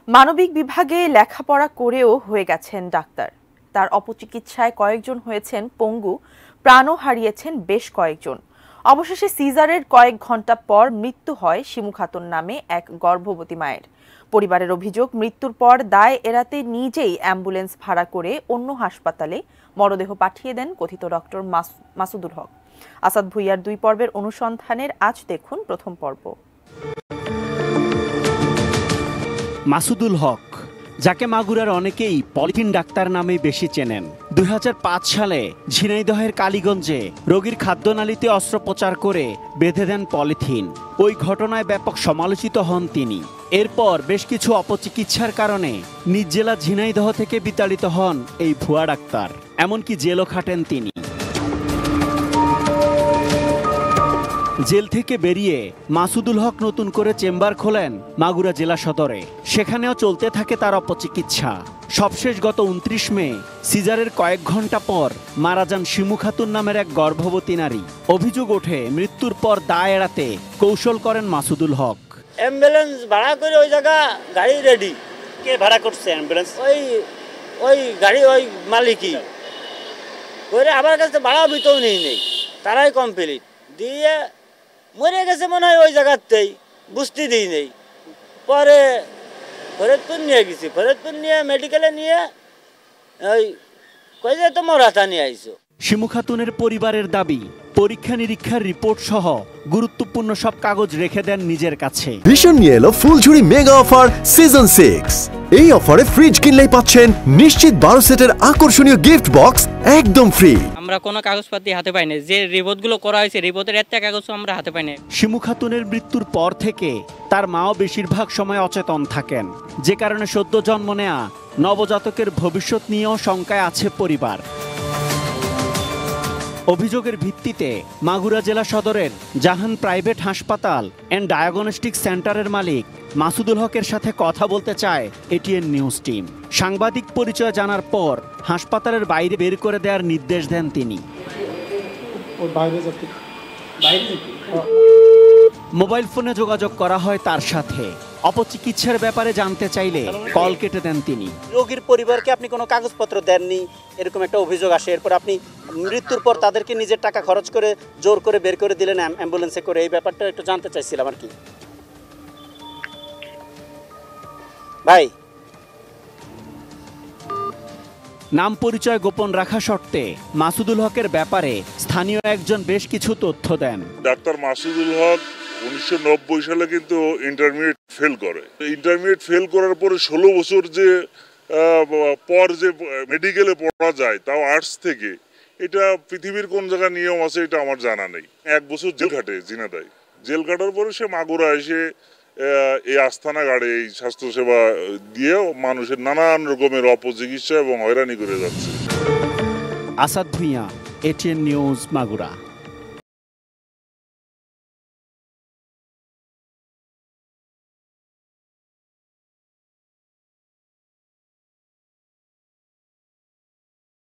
মানবিক বিভাগে লেখাপড়া করেও হয়ে গেছেন ডাক্তার। তার অপচিকিৎসায় কয়েকজন হয়েছেন পঙ্গু, প্রাণও হারিয়েছেন বেশ কয়েকজন। অবশেষে সিজারের কয়েক ঘণ্টা পর মৃত্যু হয় শিমু খাতুন নামে এক গর্ভবতী মায়ের। পরিবারের অভিযোগ, মৃত্যুর পর দায় এড়াতে নিজেই অ্যাম্বুলেন্স ভাড়া করে অন্য হাসপাতালে মরদেহ পাঠিয়ে দেন কথিত ডক্টর মাসুদুল হক। আসাদ ভুইয়ার 2 পর্বের অনুসন্ধানের আজ দেখুন প্রথম পর্ব। মাসুদুল হক, যাকে মাগুরার অনেকেই পলিথিন ডাক্তার নামেই বেশি চেনেন, 2005 সালে ঝিনাইদহের কালীগঞ্জে রোগীর খাদ্যনালীতে অস্ত্রোপচার করে বেঁধে দেন পলিথিন। ওই ঘটনায় ব্যাপক সমালোচিত হন তিনি। এরপর বেশ কিছু অপচিকিৎসার কারণে নিজ জেলা ঝিনাইদহ থেকে বিতাড়িত হন এই ভুয়া ডাক্তার। এমনকি জেলও খাটেন তিনি। জেল থেকে বেরিয়ে মাসুদুল হক নতুন করে চেম্বার খোলেন মাগুরা জেলা সদরে। সেখানেও চলতে থাকে তার অপচিকিৎসা। সবশেষ গত 29 মে সিজারের কয়েক ঘন্টা পর মারা যান শিমু খাতুন নামের এক গর্ভবতী নারী। অভিযোগ ওঠে, মৃত্যুর পর দায় এড়াতে কৌশল করেন মাসুদুল হক। অ্যাম্বুলেন্স ভাড়া করে ওই জায়গা গাড়ি রেডি। কে ভাড়া করছে অ্যাম্বুলেন্স? ওই গাড়ি ওই মালিকই করে আমার কাছে ভাড়া বিতেও নেই, তারাই কমপ্লিট দিয়ে মরে গেছে মনে হয় ওই জায়গাতেই, বুঝতে দিই নেই। পরে ফরিদপুর নিয়ে গেছি, ফরিদপুর নিয়ে মেডিকেলে নিয়ে ওই কই যে তোমার রাতা নিয়ে আইসো। শিমু খাতুনের পরিবারের দাবি, পরীক্ষা নিরীক্ষার রিপোর্ট সহ গুরুত্বপূর্ণ সব কাগজ রেখে দেন নিজের কাছে। ভীষণ নিয়ে এলো ফুলঝুরি মেগা অফার সিজন 6। এই অফারে ফ্রিজ কিনলেই পাচ্ছেন নিশ্চিত 12 সেটের আকর্ষণীয় গিফট বক্স একদম ফ্রি। আমরা কোনো কাগজপাতি হাতে পাই না, যে রিপোর্টগুলো করা হয়েছে রিপোর্টের একটা কাগজও আমরা হাতে পাই না। শিমু খাতুনের মৃত্যুর পর থেকে তার মাও বেশিরভাগ সময় অচেতন থাকেন, যে কারণে সদ্য জন্ম নেয়া নবজাতকের ভবিষ্যৎ নিয়েও শঙ্কায় আছে পরিবার। অভিযোগের ভিত্তিতে মাগুরা জেলা সদরের জাহান প্রাইভেট হাসপাতাল অ্যান্ড ডায়াগনস্টিক সেন্টারের মালিক মাসুদুল হকের সাথে কথা বলতে চায় এটিএন নিউজ টিম। সাংবাদিক পরিচয় জানার পর হাসপাতালের বাইরে বের করে দেওয়ার নির্দেশ দেন তিনি। মোবাইল ফোনে যোগাযোগ করা হয় তার সাথে। অপচিকিৎসার ব্যাপারে জানতে চাইলে কল কেটে দেন তিনি। রোগীর পরিবারকে আপনি কোনো কাগজপত্র দেননি, এরকম একটা অভিযোগ আসে। এরপর আপনি মৃত্যুর পর তাদেরকে নিজের টাকা খরচ করে জোর করে বের করে দিলেন অ্যাম্বুলেন্সে করে। এই ব্যাপারটা একটু জানতে চাইছিলাম আর কি। ভাই, নাম পরিচয় গোপন রাখা শর্তে মাসুদুল হকের ব্যাপারে স্থানীয় একজন বেশ কিছু তথ্য দেন। ডাক্তার মাসুদুল হক 1990 সালে কিন্তু ইন্টারমিডিয়েট ফেল করে। ইন্টারমিডিয়েট ফেল করার পরে 16 বছর যে পর যে মেডিকেলে পড়া যায়, তাও আর্টস থেকে, এটা পৃথিবীর কোন জায়গায় নিয়ম আছে এটা আমার জানা নেই। 1 বছর জেল খাটে ঝিনাইদহে। জেল কাটার পরে সে মাগুরা এসে এই আস্থানা গাড়ে এই স্বাস্থ্যসেবা দিয়ে মানুষের নানান রকমের অপচিকিৎসা এবং হয়রানি করে যাচ্ছে। Asad Bhuiyan, ATN News, Magura.